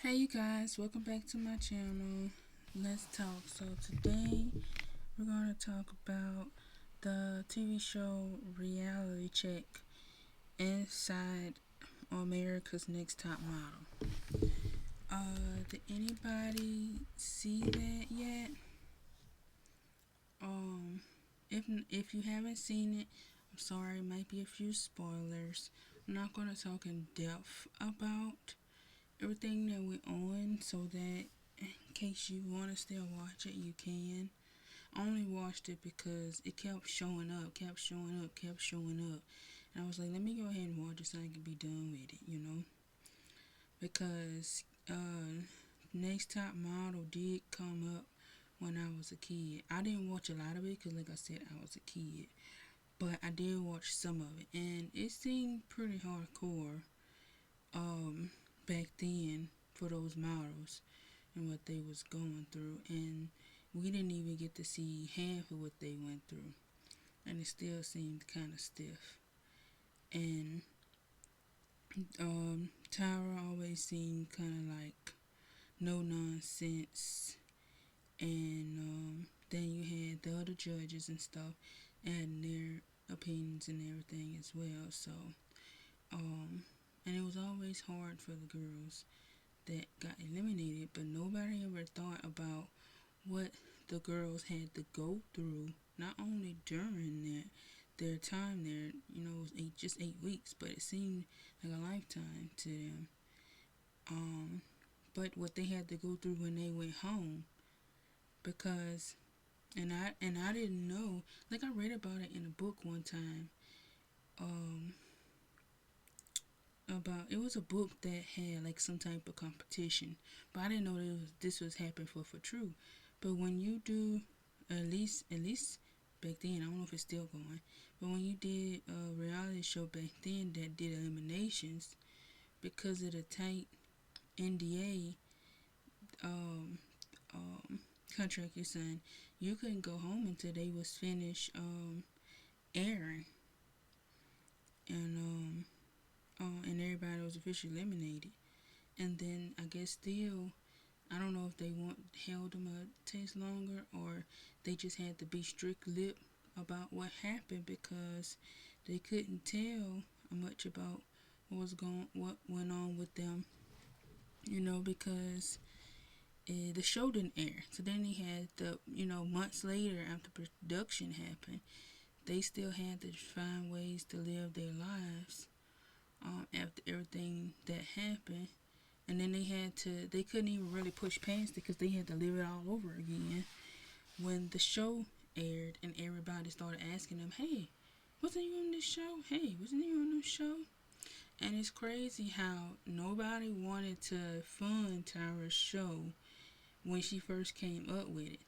Hey you guys, welcome back to my channel. Let's talk. So today we're going to talk about the TV show Reality Check inside America's Next Top Model. Did anybody see that yet? Um, if you haven't seen it, I'm sorry, it might be a few spoilers. I'm not going to talk in depth about everything that went on so that in case you want to still watch it, you can. I only watched it because it kept showing up, kept showing up, kept showing up. And I was like, let me go ahead and watch it so I can be done with it. Because Next Top Model did come up when I was a kid. I didn't watch a lot of it because, like I said, I was a kid. But I did watch some of it. And it seemed pretty hardcore um, back then for those models and what they was going through, and we didn't even get to see half of what they went through, and it still seemed kind of stiff. And Tyra always seemed kind of like no nonsense, and then you had the other judges and stuff adding their opinions and everything as well. So um, and it was always hard for the girls that got eliminated, but nobody ever thought about what the girls had to go through, not only during their time there. It was just 8 weeks, but it seemed like a lifetime to them. Um, but what they had to go through when they went home, because and I didn't know. Like, I read about it in a book one time. Um, about it was a book that had like some type of competition, but I didn't know this was happening for true. But when you do, at least back then, I don't know if it's still going, but when you did a reality show back then that did eliminations, because of the tight NDA um, um, contract you signed, you couldn't go home until they was finished airing, and and everybody was officially eliminated. And then I guess still, I don't know if they held them a taste longer, or they just had to be strict lip about what happened because they couldn't tell much about what went on with them. Because the show didn't air. So then they had months later after production happened, they still had to find ways to live their lives after everything that happened. And then they couldn't even really push past it because they had to live it all over again when the show aired, and everybody started asking them, hey, wasn't you on this show? Hey, wasn't you on this show? And it's crazy how nobody wanted to fund Tyra's show when she first came up with it.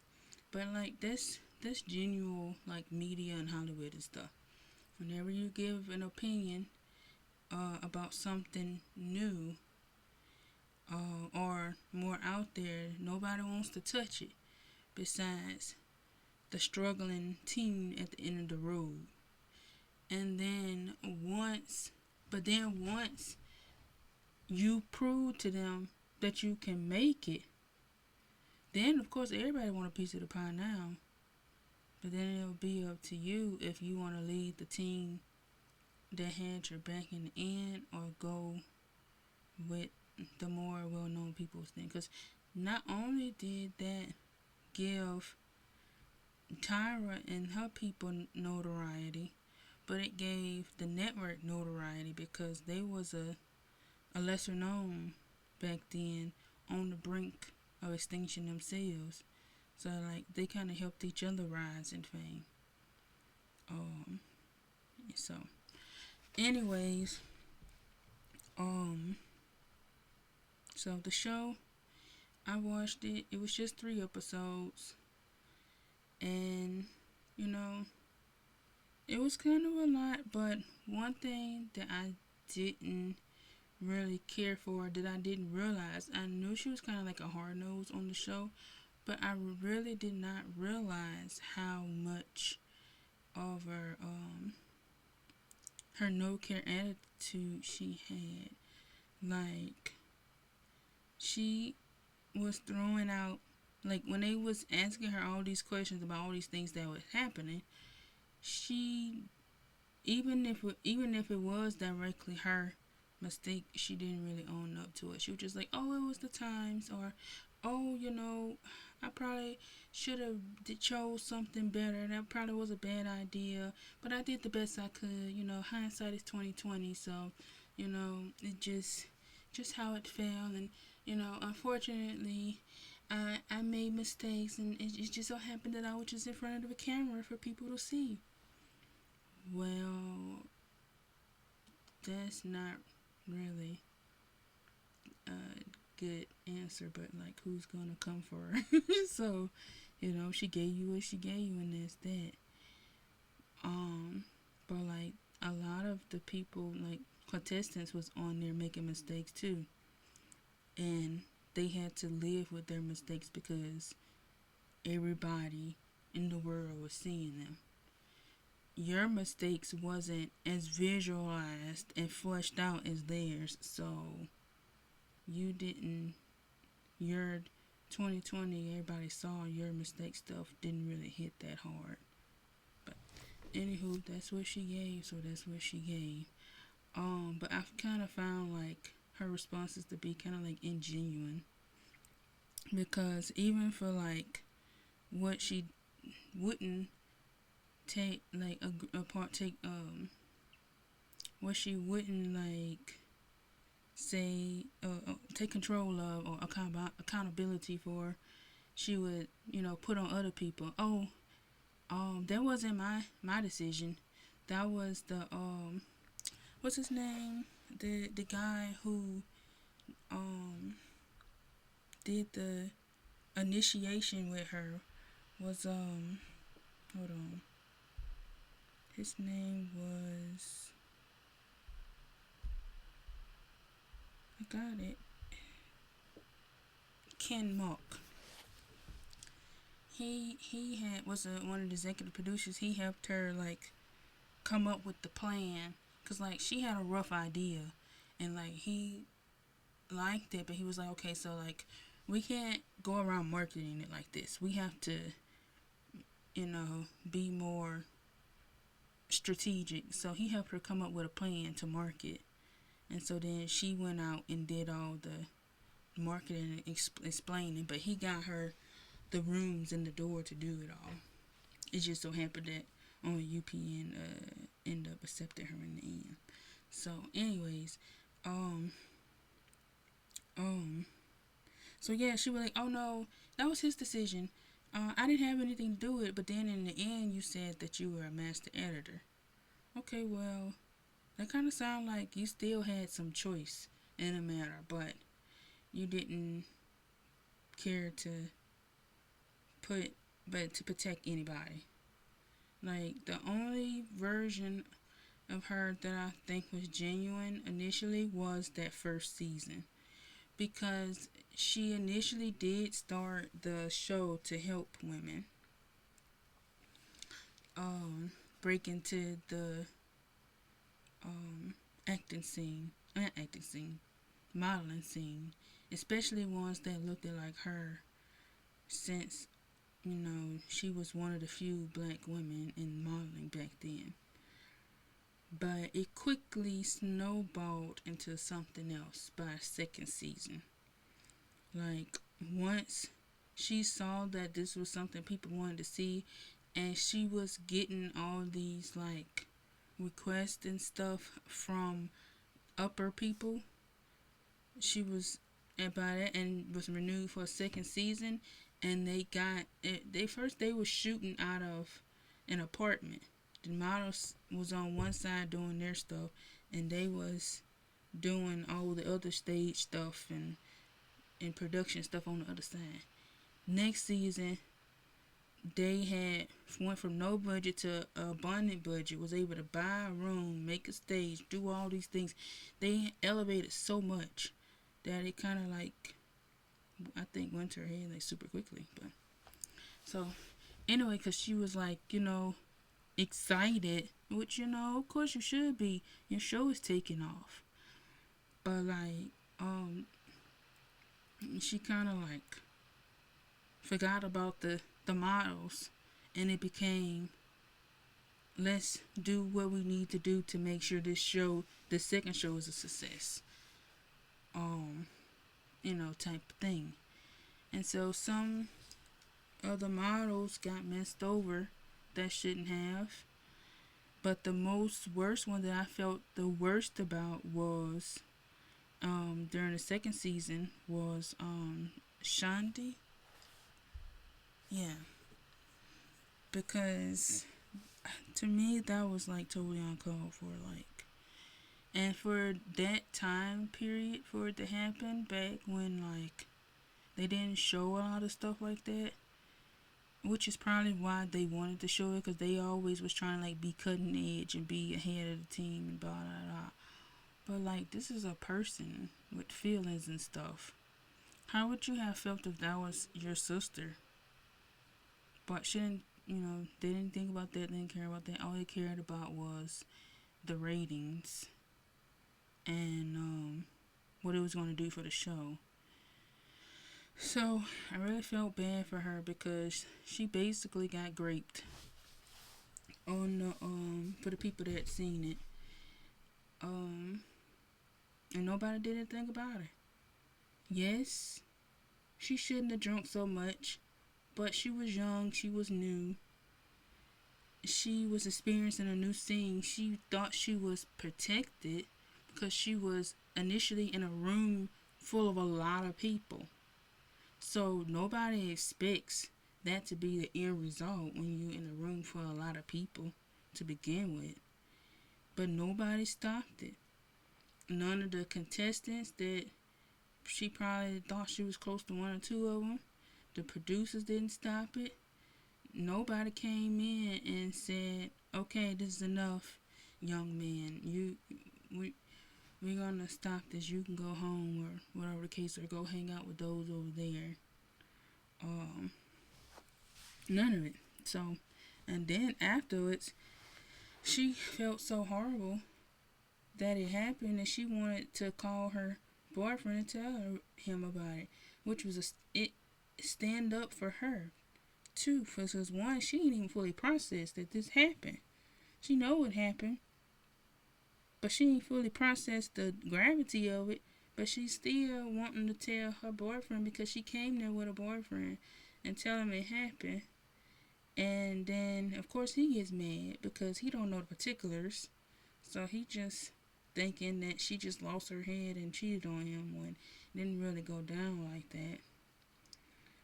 But like, that's genuine, like, media and Hollywood and stuff. Whenever you give an opinion about something new, or more out there, nobody wants to touch it besides the struggling teen at the end of the road. And then once you prove to them that you can make it, then of course everybody want a piece of the pie now. But then it'll be up to you if you want to lead the team that had your back in the end, or go with the more well-known people's thing. Because not only did that give Tyra and her people notoriety, but it gave the network notoriety because they was a lesser known back then, on the brink of extinction themselves. So like, they kind of helped each other rise in fame. Um, so anyways, um, so the show, I watched it. It was just 3 episodes, and you know, it was kind of a lot. But one thing that I didn't really care for, that I didn't realize, I knew she was kind of like a hard nose on the show, but I really did not realize how much of her no care attitude she had. Like, she was throwing out, like when they was asking her all these questions about all these things that was happening, she, even if it was directly her mistake, she didn't really own up to it. She was just like, "Oh, it was the times," or, "Oh, I probably should have chose something better. That probably was a bad idea, but I did the best I could. Hindsight is 2020, so it just how it fell, and unfortunately." I made mistakes, and it just so happened that I was just in front of a camera for people to see. Well, that's not really a good answer, but like, who's gonna come for her? So, she gave you what she gave you, and that's that. But like, a lot of the people, like contestants, was on there making mistakes too, and they had to live with their mistakes because everybody in the world was seeing them. Your mistakes wasn't as visualized and fleshed out as theirs, so you didn't, your 2020, everybody saw your mistake stuff didn't really hit that hard. But anywho, that's what she gave, so that's what she gave. But I've kind of found like her responses to be kind of like ingenuine, because even for like what she wouldn't take, like a part take, what she wouldn't like say, take control of, or accountability for, she would put on other people. Oh, that wasn't my decision. That was the what's his name, the guy who did the initiation with her, was hold on, his name was, I got it, Ken Mock. He had was one of the executive producers. He helped her like come up with the plan, cause like she had a rough idea, and like he liked it, but he was like, okay, so like we can't go around marketing it like this. We have to, be more strategic. So he helped her come up with a plan to market, and so then she went out and did all the marketing and explaining. But he got her the rooms and the door to do it all. It just so happened that only UPN ended up accepting her in the end. So, anyways, um, um, so yeah, she was like, "Oh no, that was his decision. I didn't have anything to do with it. But then in the end, you said that you were a master editor. Okay, well, that kind of sounds like you still had some choice in the matter, but you didn't care to put, but to protect anybody. Like, the only version of her that I think was genuine initially was that first season, because she initially did start the show to help women break into the acting scene, not acting scene, modeling scene, especially ones that looked like her, since she was one of the few black women in modeling back then. But it quickly snowballed into something else by second season. Like, once she saw that this was something people wanted to see, and she was getting all these like requests and stuff from upper people, she was, and by that, and was renewed for a second season. And they got it, they were shooting out of an apartment. The models was on one side doing their stuff, and they was doing all the other stage stuff and production stuff on the other side. Next season, they had went from no budget to a abundant budget, was able to buy a room, make a stage, do all these things. They elevated so much that it kind of like, I think, went to her head like super quickly. But so anyway, because she was like, excited, which, of course you should be. Your show is taking off. But like, she kind of like forgot about the models, and it became, let's do what we need to do to make sure the second show is a success. Um, type of thing. And so some of the models got messed over that shouldn't have. But the most worst one that I felt the worst about was during the second season was Shandi. Yeah, because to me that was like totally uncalled for. Like, and for that time period for it to happen back when like they didn't show a lot of stuff like that, which is probably why they wanted to show it, because they always was trying to like be cutting edge and be ahead of the team and blah blah blah. But like, this is a person with feelings and stuff. How would you have felt if that was your sister? But she didn't, they didn't think about that, they didn't care about that. All they cared about was the ratings and what it was going to do for the show. So I really felt bad for her because she basically got raped on the for the people that seen it. Um and nobody did anything about it. Yes, she shouldn't have drunk so much, but she was young, she was new. She was experiencing a new scene. She thought she was protected because she was initially in a room full of a lot of people. So nobody expects that to be the end result when you're in a room full of a lot of people to begin with. But nobody stopped it. None of the contestants that she probably thought she was close to one or two of them, the producers didn't stop it. Nobody came in and said, "Okay, this is enough, young man. We're gonna stop this. You can go home or whatever the case, or go hang out with those over there." Um, None of it. So, and then afterwards, she felt so horrible that it happened, and she wanted to call her boyfriend and tell him about it, which was it stand up for her too, because one, she didn't even fully process that this happened. She know it happened, but she didn't fully process the gravity of it. But she's still wanting to tell her boyfriend because she came there with a boyfriend and tell him it happened. And then of course he gets mad because he don't know the particulars. So he just thinking that she just lost her head and cheated on him when it didn't really go down like that.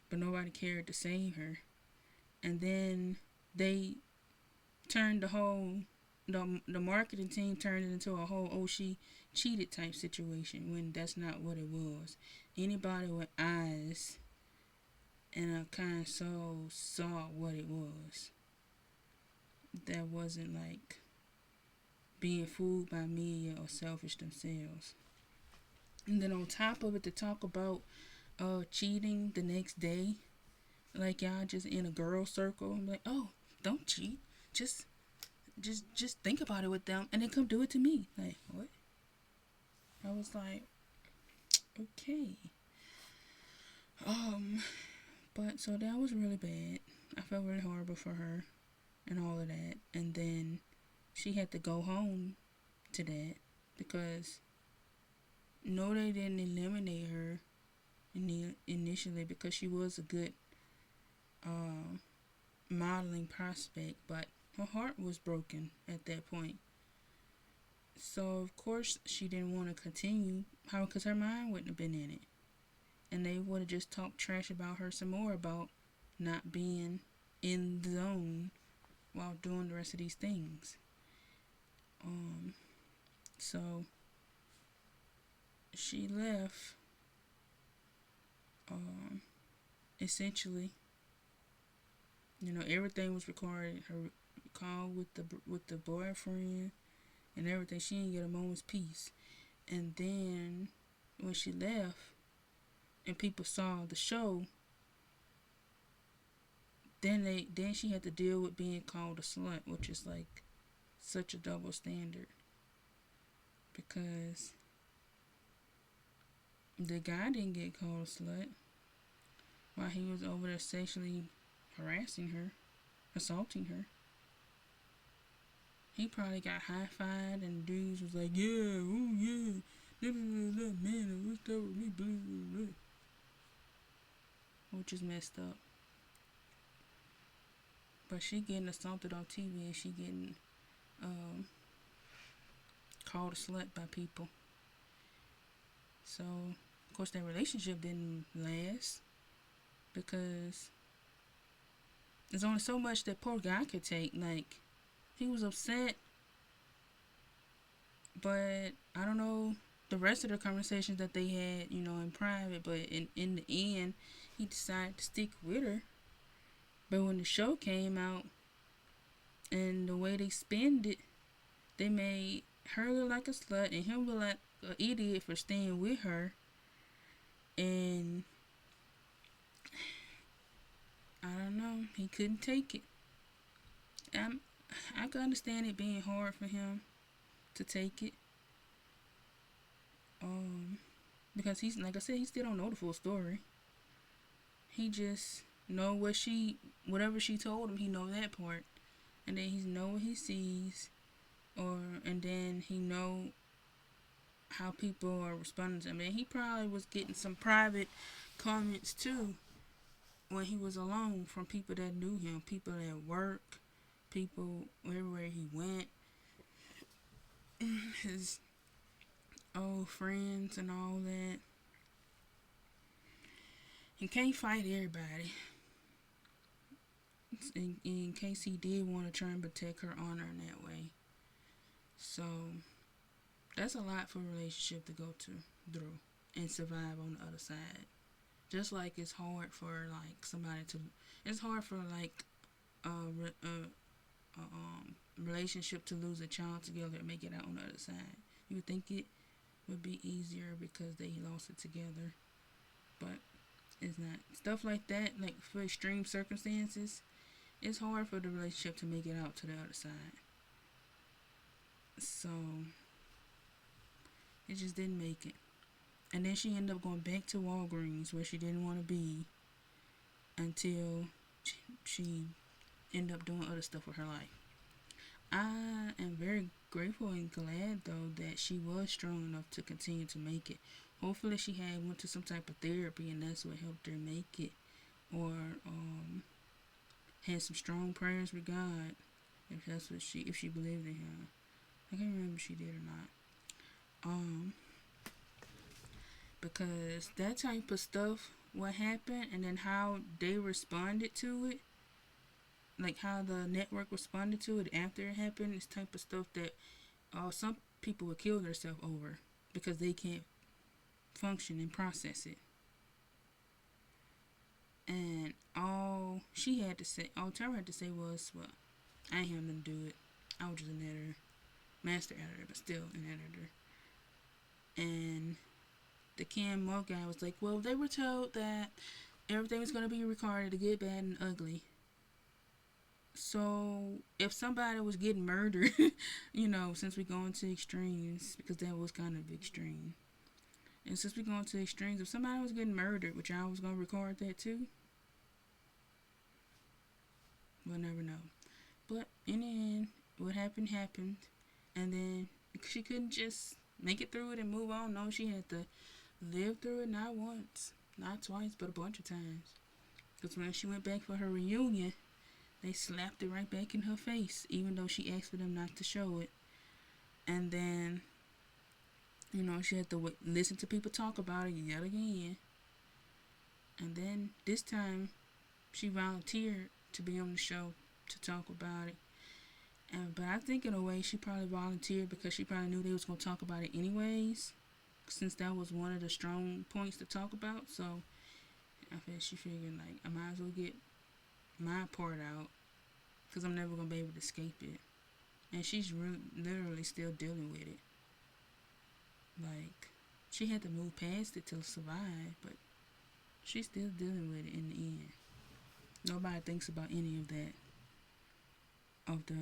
But nobody cared to save her. And then they turned the marketing team turned it into a whole, oh, she cheated type situation, when that's not what it was. Anybody with eyes and a kind soul saw what it was. That wasn't like being fooled by media or selfish themselves. And then on top of it, to talk about cheating the next day, like y'all just in a girl circle. I'm like, oh, don't cheat. Just think about it with them, and then come do it to me. Like, what? I was like, okay. But so that was really bad. I felt really horrible for her and all of that. And then she had to go home to that because no, they didn't eliminate her initially because she was a good modeling prospect, but her heart was broken at that point. So of course she didn't want to continue. How? Because her mind wouldn't have been in it, and they would have just talked trash about her some more about not being in the zone while doing the rest of these things. So she left. Essentially, everything was recorded. Her call with the boyfriend and everything. She didn't get a moment's peace. And then when she left and people saw the show, then she had to deal with being called a slut, which is like such a double standard. Because The guy didn't get called a slut while he was over there sexually harassing her, assaulting her. He probably got high-fived and dudes was like, yeah, ooh, yeah, man, what's up with me, blah, blah, blah. Which is messed up. But she getting assaulted on TV and she getting um, called a slut by people. So, of course, that relationship didn't last because there's only so much that poor guy could take. Like, he was upset, but I don't know the rest of the conversations that they had, in private. But in the end, he decided to stick with her. But when the show came out and the way they spent it, they made her look like a slut and him look like an idiot for staying with her. And I don't know, he couldn't take it. I'm, I could understand it being hard for him to take it. Because he's like I said, he still don't know the full story. He just know whatever she told him, he know that part, and then he know what he sees, and then he know how people are responding to him. And he probably was getting some private comments too when he was alone from people that knew him, people at work, people everywhere he went, his old friends and all that. He can't fight everybody. In case he did want to try and protect her honor in that way. So that's a lot for a relationship to go through and survive on the other side. Just like it's hard for like somebody to, it's hard for like relationship to lose a child together and make it out on the other side. You would think it would be easier because they lost it together, but it's not. Stuff like that, like for extreme circumstances, it's hard for the relationship to make it out to the other side. So it just didn't make it. And then she ended up going back to Walgreens where she didn't want to be until she ended up doing other stuff with her life. I am very grateful and glad though that she was strong enough to continue to make it. Hopefully she had went to some type of therapy and that's what helped her make it, or had some strong prayers with God, if she believed in Him. I can't remember if she did or not. Because that type of stuff, what happened, and then how they responded to it, like how the network responded to it after it happened, is type of stuff that some people would kill themselves over because they can't function and process it. And all she had to say, all Tyra had to say was, well, I ain't have nothing to do it. I was just an editor, master editor, but still an editor. And the Cam Mo guy was like, well, they were told that everything was going to be recorded, the good, bad, and ugly. So if somebody was getting murdered, since we're going to extremes, because that was kind of extreme. And since we're going to extremes, if somebody was getting murdered, which I was going to record that too, we'll never know. But in the end, what happened happened. And then she couldn't just make it through it and move on. No, she had to live through it not once, not twice, but a bunch of times. Because when she went back for her reunion, they slapped it right back in her face, even though she asked for them not to show it. And then, she had to listen to people talk about it yet again. And then this time, she volunteered to be on the show to talk about it. But I think in a way she probably volunteered because she probably knew they was going to talk about it anyways, since that was one of the strong points to talk about. So I feel she figured like I might as well get my part out because I'm never going to be able to escape it. And she's literally still dealing with it. Like, she had to move past it to survive, but she's still dealing with it in the end. Nobody thinks about any of that. Of the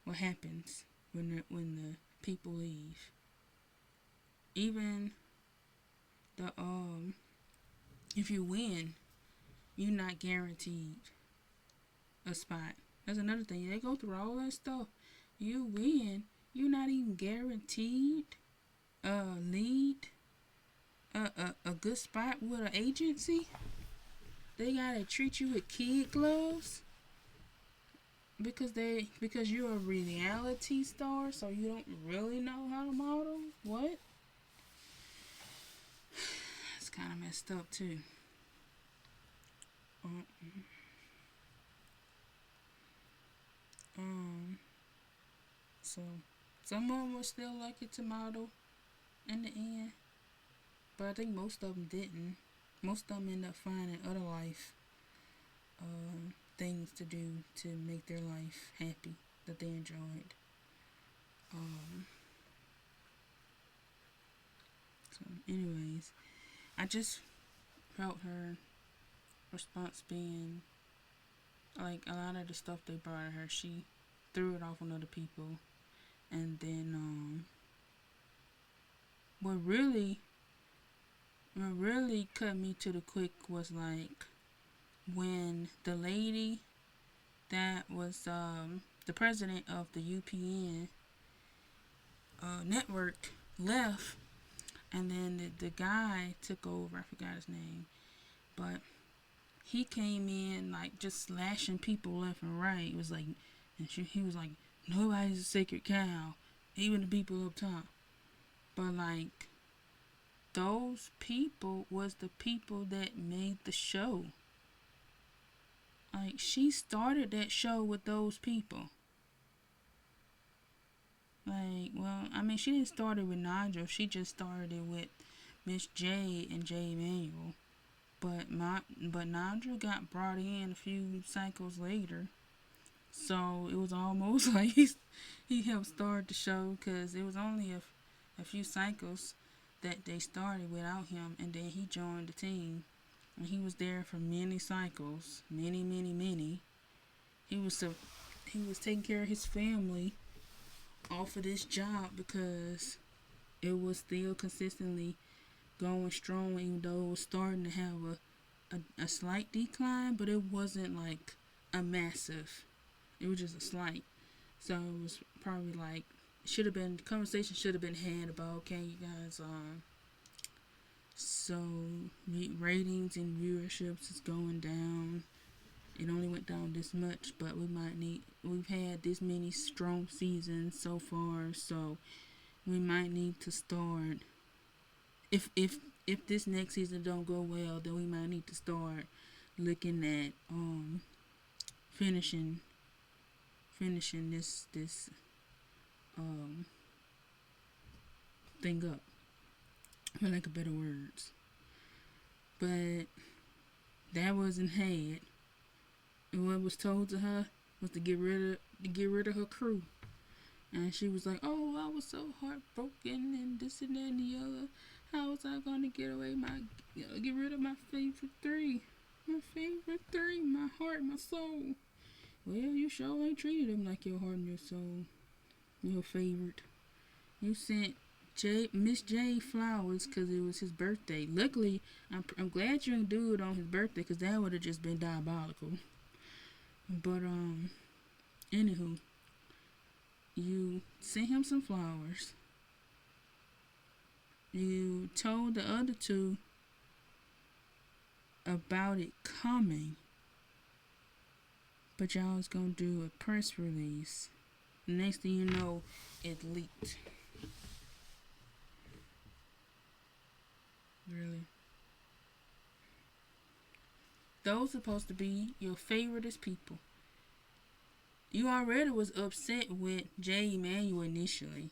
what happens when the people leave. even the if you win, you're not guaranteed a spot. That's another thing. They go through all that stuff. You win, you're not even guaranteed a lead, a good spot with an agency. They gotta treat you with kid gloves because you're a reality star, so you don't really know how to model. What? It's kind of messed up too. Um, um, so some of them were still lucky to model in the end, but I think most of them didn't. Most of them end up finding other life things to do to make their life happy that they enjoyed. Um, so, anyways, I just felt her response being like a lot of the stuff they brought her, she threw it off on other people, and then what really cut me to the quick was like when the lady that was the president of the UPN network left, and then the guy took over. I forgot his name, but he came in like just slashing people left and right. It was like, and he was like, nobody's a sacred cow, even the people up top. But like, those people was the people that made the show. Like, she started that show with those people. Like, well, I mean, she didn't start it with Nigel. She just started it with Miss J and J Emanuel. But Nigel got brought in a few cycles later. So it was almost like he helped start the show because it was only a few cycles that they started without him, and then he joined the team. And he was there for many cycles, many. He was taking care of his family off of this job because it was still consistently going strong, even though it was starting to have a slight decline, but it wasn't like a massive. It was just a slight. So it was probably like conversation should have been had about, okay, you guys, so ratings and viewerships is going down. It only went down this much, but we've had this many strong seasons so far, so we might need to start, if this next season don't go well, then we might need to start looking at finishing this thing up, for lack of better words. But that wasn't had. And what was told to her was to get rid of her crew. And she was like, "Oh, I was so heartbroken and this and that and the other. How was I gonna get rid of my favorite three? My favorite three, my heart, my soul." Well, you sure ain't treated them like your heart and your soul. Your favorite. You sent Miss J flowers because it was his birthday. Luckily, I'm glad you didn't do it on his birthday because that would have just been diabolical. But anywho, you sent him some flowers. You told the other two about it coming, but y'all was gonna do a press release. The next thing you know, it leaked. Really? Those supposed to be your favoriteest people. You already was upset with J. Emanuel initially.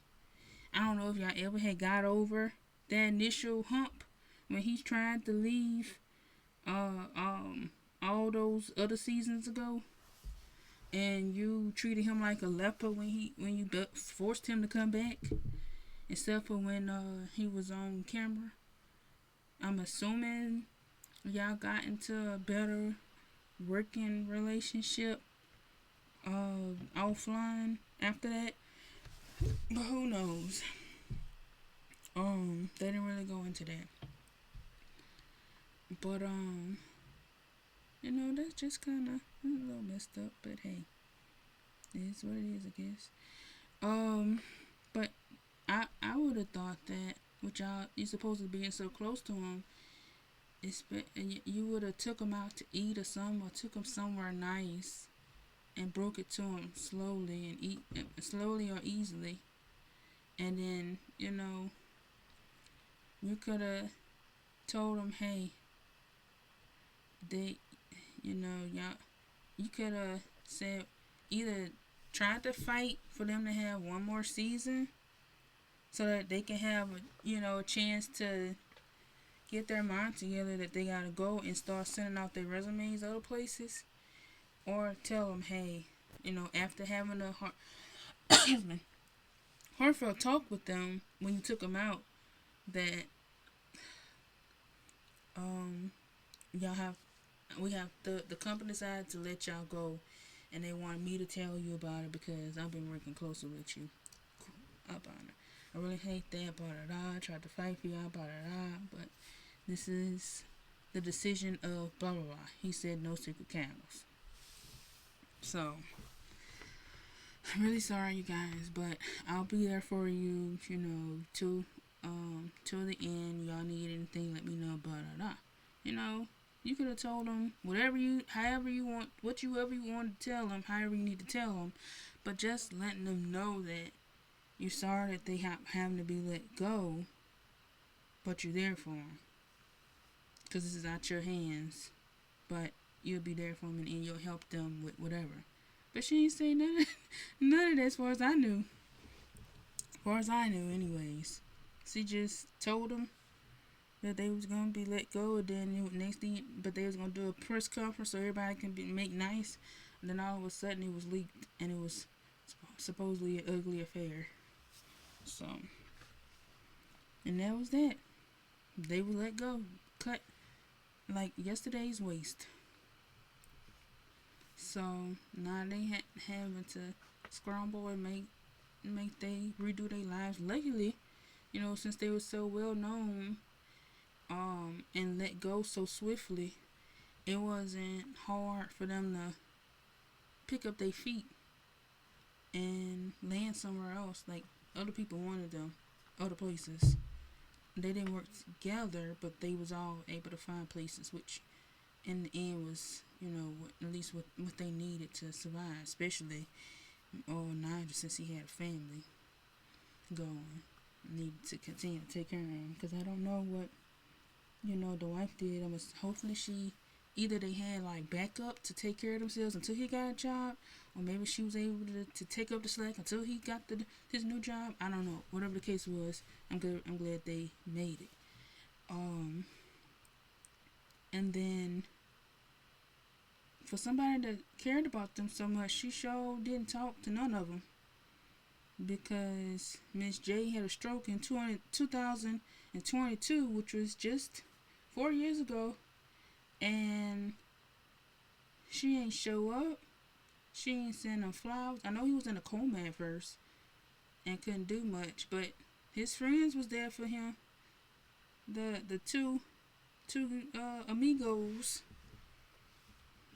I don't know if y'all ever had got over that initial hump when he tried to leave all those other seasons ago, and you treated him like a leper when you forced him to come back, except for when he was on camera. I'm assuming y'all got into a better working relationship offline after that, but who knows. They didn't really go into that, but that's just kind of a little messed up. But hey, it is what it is, I guess. Um, but I would have thought that with y'all, you supposed to being so close to him, and you would have took him out to eat or something, or took him somewhere nice and broke it to him slowly and eat slowly or easily, and then you could have told him, hey, they, y'all, you could have said either tried to fight for them to have one more season so that they can have a chance to get their mind together that they gotta go and start sending out their resumes other places, or tell them, hey, after having a heartfelt talk with them when you took them out, that um y'all have we have the company decided to let y'all go, and they wanted me to tell you about it because I've been working closer with you up on it. I really hate that, blah, blah, blah. I tried to fight for y'all, blah, blah, blah, but this is the decision of blah, blah, blah. He said no secret camels. So, I'm really sorry, you guys, but I'll be there for you, till the end. Y'all need anything, let me know, blah, blah, blah. You could have told them however you want, whatever you want to tell them, however you need to tell them, but just letting them know that you're sorry that they having to be let go, but you're there for them. Because this is out your hands, but you'll be there for them, and you'll help them with whatever. But she ain't say none of that as far as I knew. As far as I knew, anyways. She just told them that they was gonna be let go, and then next thing, but they was gonna do a press conference so everybody can make nice. And then all of a sudden, it was leaked, and it was supposedly an ugly affair. So, and that was that. They were let go, cut like yesterday's waste. So now they having to scramble and make they redo their lives. Luckily, since they were so well known, and let go so swiftly, it wasn't hard for them to pick up their feet and land somewhere else. Like other people wanted them, other places. They didn't work together, but they was all able to find places, which in the end was, at least what they needed to survive, especially Nigel, since he had a family going, needed to continue to take care of him. Because I don't know what, the wife did. Hopefully either they had like backup to take care of themselves until he got a job, or maybe she was able to take up the slack until he got his new job. I don't know. Whatever the case was, I'm glad they made it. And then for somebody that cared about them so much, she sure didn't talk to none of them, because Miss J had a stroke in 2022, which was just 4 years ago, and she ain't show up. She ain't send him flowers. I know he was in a coma at first and couldn't do much, but his friends was there for him. The two amigos,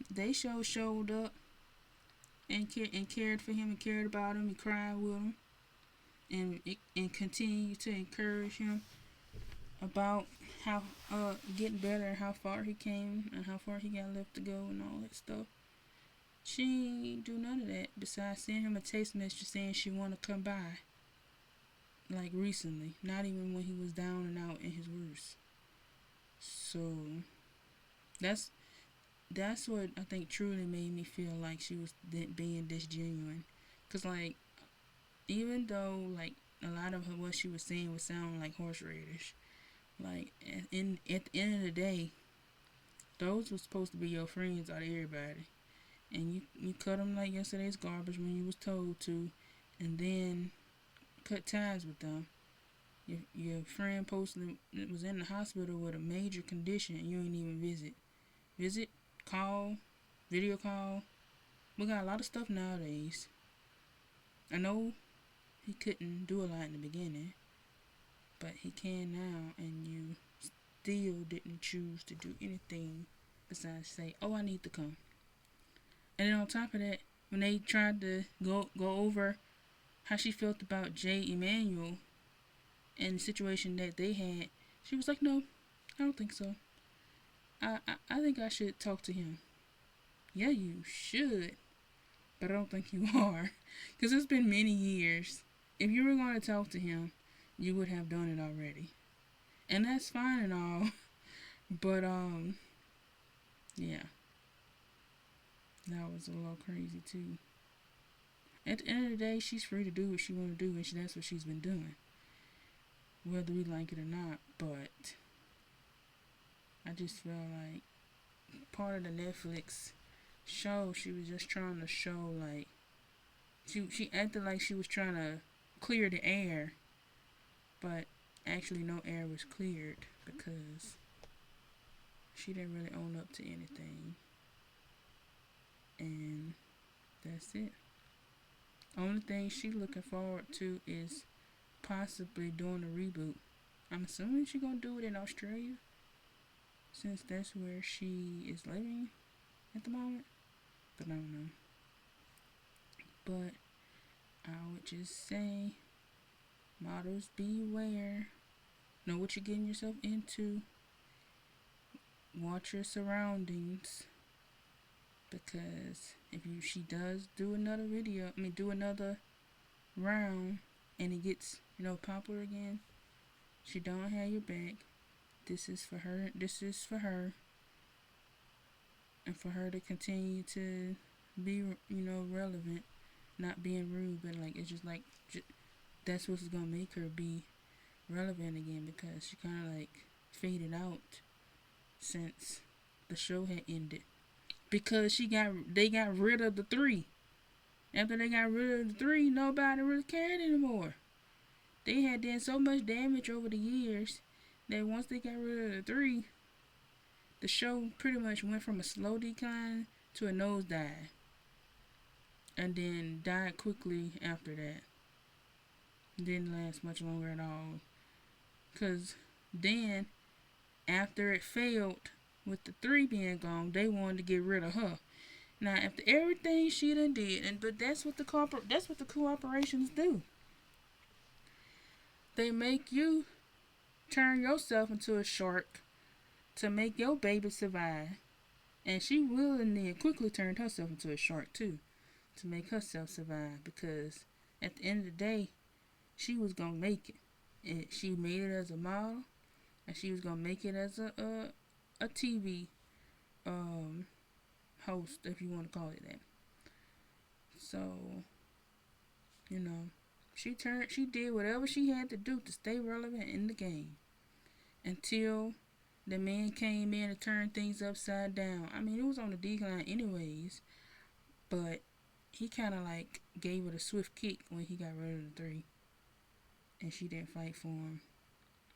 they showed up and cared for him and cared about him and cried with him and continued to encourage him about how getting better and how far he came and how far he got left to go and all that stuff. She ain't do none of that besides send him a text message saying she want to come by, like recently, not even when he was down and out in his worst. So that's what I think truly made me feel like she was being this genuine. Cause like, even though like a lot of what she was saying would sound like horse radish, like at the end of the day, those were supposed to be your friends out of everybody, and you cut them like yesterday's garbage when you was told to, and then cut ties with them. Your friend posted was in the hospital with a major condition, and you ain't even visit, call, video call. We got a lot of stuff nowadays. I know he couldn't do a lot in the beginning, but he can now, and you still didn't choose to do anything besides say, "Oh, I need to come." And then on top of that, when they tried to go over how she felt about Jay Emmanuel and the situation that they had, she was like, "No, I don't think so. I think I should talk to him." Yeah, you should, but I don't think you are, because it's been many years. If you were going to talk to him, you would have done it already, and that's fine and all. But yeah, that was a little crazy too. At the end of the day, she's free to do what she want to do, and that's what she's been doing, whether we like it or not. But I just feel like part of the Netflix show, she was just trying to show like she acted like she was trying to clear the air, but actually no air was cleared because she didn't really own up to anything, and that's it. Only thing she looking forward to is possibly doing a reboot. I'm assuming she gonna do it in Australia, since that's where she is living at the moment. But I don't know. But I would just say, models beware. Know what you're getting yourself into. Watch your surroundings, because if she does do another video, do another round, and it gets popular again, she don't have your back. This is for her. This is for her, and for her to continue to be relevant, not being rude, but like it's just like that's what's gonna make her be relevant again, because she kind of like faded out since the show had ended, because they got rid of the three. After they got rid of the three, nobody really cared anymore. They had done so much damage over the years that once they got rid of the three, the show pretty much went from a slow decline to a nosedive, and then died quickly after that. Didn't last much longer at all, because then after it failed with the three being gone, they wanted to get rid of her. Now, after everything she done did, but that's what the corporations do. They make you turn yourself into a shark to make your baby survive. And she willingly and quickly turned herself into a shark too, to make herself survive, because at the end of the day, she was gonna make it. She made it as a model, and she was gonna make it as a TV host, if you want to call it that. So, you know, she did whatever she had to do to stay relevant in the game until the man came in and turned things upside down. It was on the decline anyways, but he kind of like gave it a swift kick when he got rid of the three, and she didn't fight for him,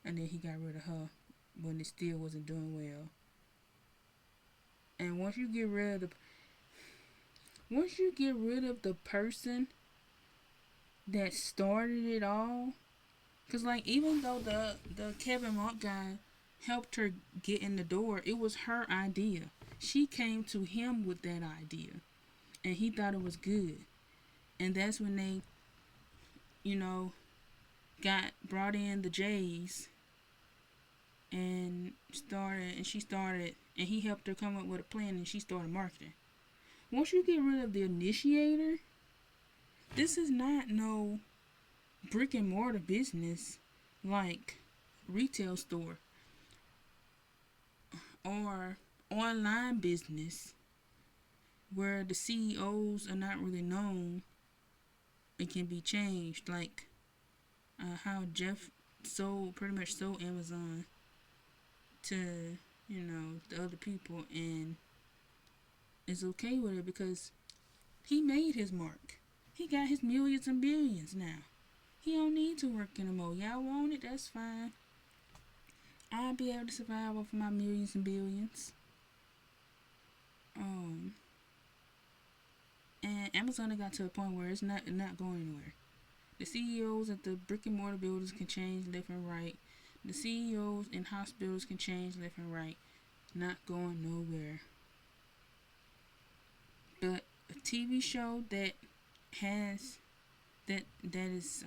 and then he got rid of her when it still wasn't doing well. And once you get rid of the person that started it all, because like even though the Kevin Monk guy helped her get in the door, it was her idea. She came to him with that idea, and he thought it was good. And that's when they, got brought in the Jays, and he helped her come up with a plan, and she started marketing. Once you get rid of the initiator, this is not no brick and mortar business like retail store or online business where the CEOs are not really known and can be changed, like how Jeff pretty much sold Amazon to the other people, and is okay with it because he made his mark. He got his millions and billions now. He don't need to work anymore. Y'all want it? That's fine. I'll be able to survive off of my millions and billions. And Amazon got to a point where it's not going anywhere. The CEOs at the brick and mortar buildings can change left and right. The CEOs in hospitals can change left and right. Not going nowhere. But a TV show that has that is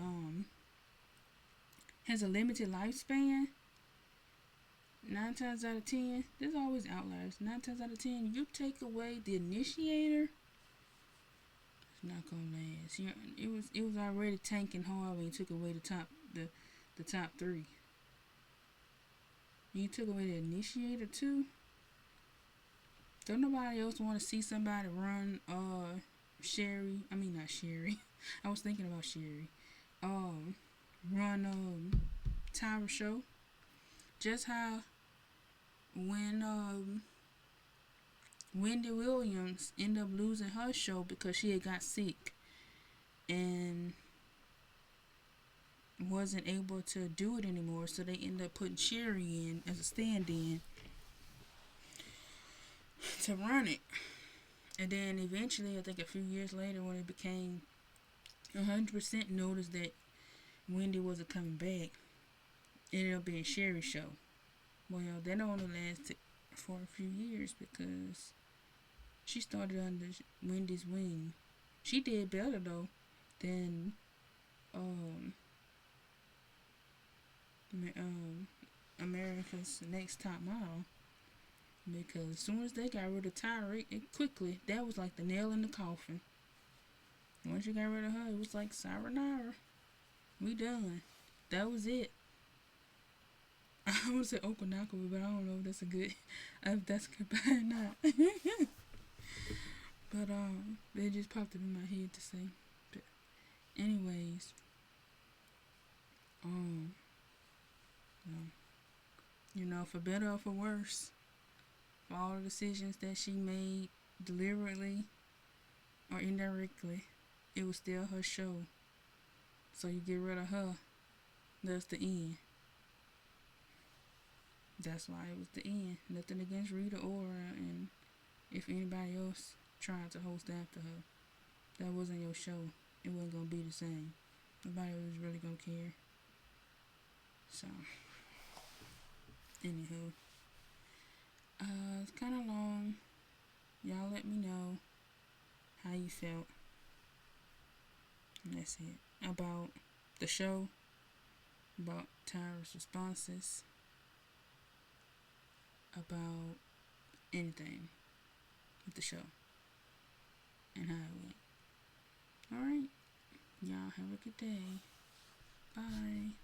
has a limited lifespan, 9 times out of 10, there's always outliers. 9 times out of 10, you take away the initiator, it's not gonna last. It was already tanking hard when you took away the top three. You took away the initiator too. Don't nobody else want to see somebody run Sherry. I mean not Sherry. I was thinking about Sherry. Run Tyra show. Just how when Wendy Williams ended up losing her show because she had got sick and wasn't able to do it anymore, so they ended up putting Sherry in as a stand-in to run it. And then eventually, I think a few years later, when it became 100% noticed that Wendy wasn't coming back, it ended up being Sherry's show. Well, that only lasted for a few years because she started under Wendy's wing. She did better though than America's Next Top Model, because as soon as they got rid of Tyra, it quickly, that was like the nail in the coffin. Once you got rid of her, it was like sayonara, we done. That was it. I want to say Okanaka, but I don't know if that's goodbye or not. But they just popped up in my head to say. But anyways, for better or for worse, for all the decisions that she made deliberately or indirectly, it was still her show. So you get rid of her, that's the end. That's why it was the end. Nothing against Rita Ora, and if anybody else tried to host after her, that wasn't your show. It wasn't gonna be the same. Nobody was really gonna care. So, anywho, it's kind of long. Y'all let me know how you felt. And that's it. About the show, about Tyra's responses, about anything with the show and how it went. Alright, y'all have a good day. Bye.